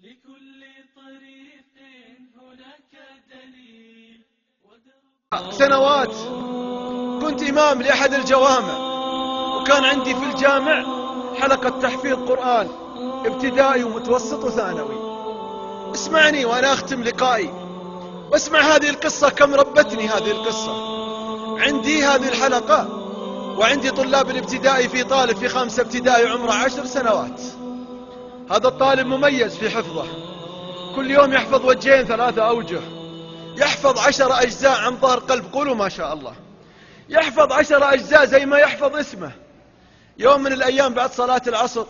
لكل طريق هناك دليل. سنوات كنت إمام لأحد الجوامع، وكان عندي في الجامع حلقة تحفيظ قرآن ابتدائي ومتوسط وثانوي. اسمعني وأنا أختم لقائي، واسمع هذه القصة كم ربتني هذه القصة. عندي هذه الحلقة وعندي طلاب الابتدائي، في طالب في 5 ابتدائي عمره 10 سنوات. هذا الطالب مميز في حفظه، كل يوم يحفظ وجهين 3 أوجه، يحفظ 10 أجزاء عن ظهر قلب. قولوا ما شاء الله. يحفظ 10 أجزاء زي ما يحفظ اسمه. يوم من الأيام بعد صلاة العصر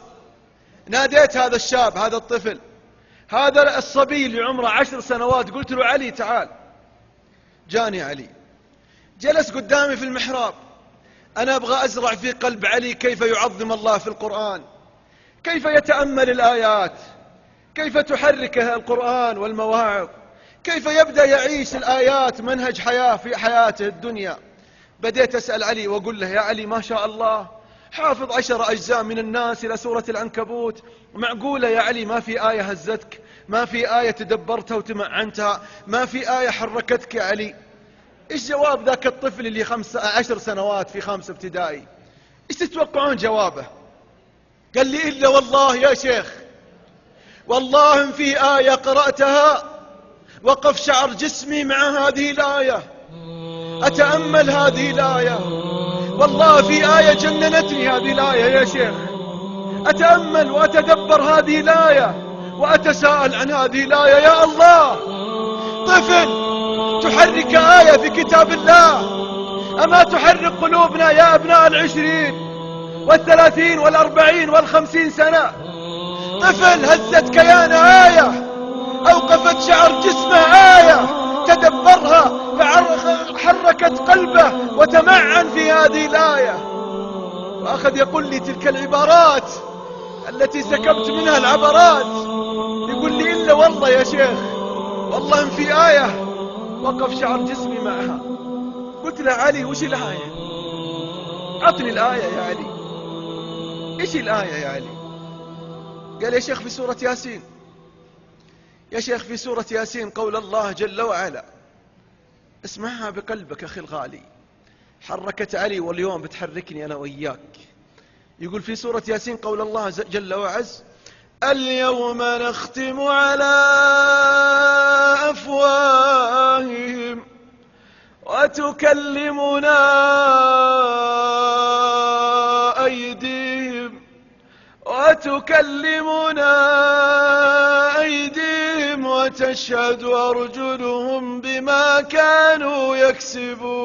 ناديت هذا الشاب، هذا الطفل، هذا الصبي اللي عمره 10 سنوات، قلت له علي تعال. جاني علي، جلس قدامي في المحراب. أنا أبغى أزرع في قلب علي كيف يعظم الله في القرآن، كيف يتأمل الآيات، كيف تحركه القرآن والمواعظ، كيف يبدأ يعيش الآيات منهج حياة في حياته الدنيا. بديت أسأل علي وأقول له يا علي ما شاء الله حافظ 10 أجزاء من الناس إلى سورة العنكبوت، معقولة يا علي ما في آية هزتك، ما في آية تدبرتها وتمعنتها، ما في آية حركتك يا علي؟ إيش جواب ذاك الطفل اللي 10 سنوات في 5 ابتدائي؟ إيش تتوقعون جوابه؟ قال لي إلا والله يا شيخ، والله إن في آية قرأتها وقف شعر جسمي مع هذه الآية، أتأمل هذه الآية، والله في آية جننتني هذه الآية يا شيخ، أتأمل وأتدبر هذه الآية وأتساءل عن هذه الآية. يا الله، طفل تحرك آية في كتاب الله، أما تحرك قلوبنا يا أبناء 20 30 40 50 سنة؟ طفل هزت كيانه آية، أوقفت شعر جسمه آية، تدبرها فحركت قلبه وتمعن في هذه الآية، وأخذ يقول لي تلك العبارات التي سكبت منها العبرات، يقول لي إلا والله يا شيخ، والله إن في آية وقف شعر جسمي معها. قلت له علي وش الآية؟ عطني الآية يا علي، إيش الآية يا علي؟ قال يا شيخ في سورة ياسين، يا شيخ في سورة ياسين قول الله جل وعلا، اسمعها بقلبك أخي الغالي. حركت علي واليوم بتحركني أنا وإياك. يقول في سورة ياسين قول الله جل وعز، اليوم نختم على أفواههم وتكلمنا أيديهم وتشهد أرجلهم بما كانوا يكسبون.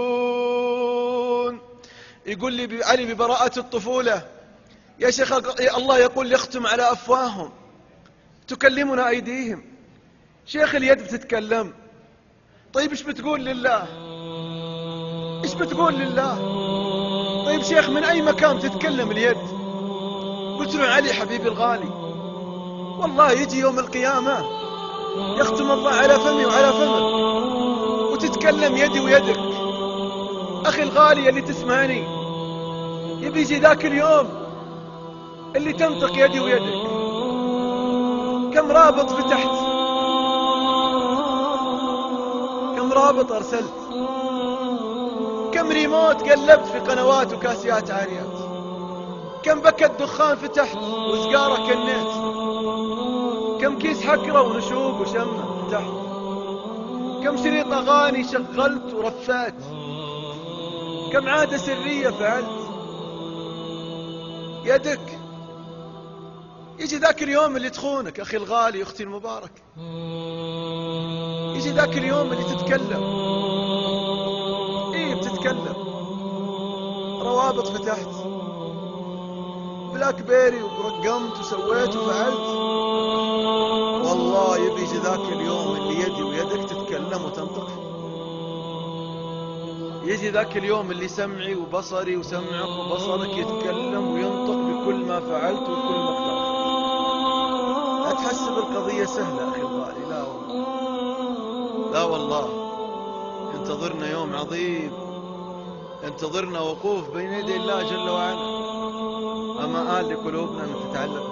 يقول لي علي ببراءة الطفولة يا شيخ الله يقول يختم على أفواههم تكلمنا أيديهم. شيخ اليد بتتكلم، طيب إيش بتقول لله؟ إيش بتقول لله؟ طيب شيخ من أي مكان تتكلم اليد؟ قلت له علي حبيبي الغالي، والله يجي يوم القيامة يختم الله على فمي وعلى فمك وتتكلم يدي ويدك. أخي الغالي اللي تسمعني، يبي يجي ذاك اليوم اللي تنطق يدي ويدك. كم رابط فتحت، كم رابط أرسلت، كم ريموت قلبت في قنوات وكاسيات عاريات، كم بكت دخان فتحت وسجارة كنيت، كم كيس حكرة ونشوب وشمة فتحت، كم شريط أغاني شغلت ورفعت، كم عادة سرية فعلت. يدك يجي ذاك اليوم اللي تخونك أخي الغالي أختي المبارك، يجي ذاك اليوم اللي تتكلم، إيه بتتكلم، روابط فتحت، بلاك بيري ورقمت وسويت وفعلت. والله يبي يجي ذاك اليوم اللي يدي ويدك تتكلم وتنطق. يجي ذاك اليوم اللي سمعي وبصري وسمعك وبصرك يتكلم وينطق بكل ما فعلت وكل ما اقترفت. لا تحسب القضية سهلة أخي الغالي، لا والله، لا والله. انتظرنا يوم عظيم، انتظرنا وقوف بين يدي الله جل وعلا. أما آل لقلوبنا أن تتعلق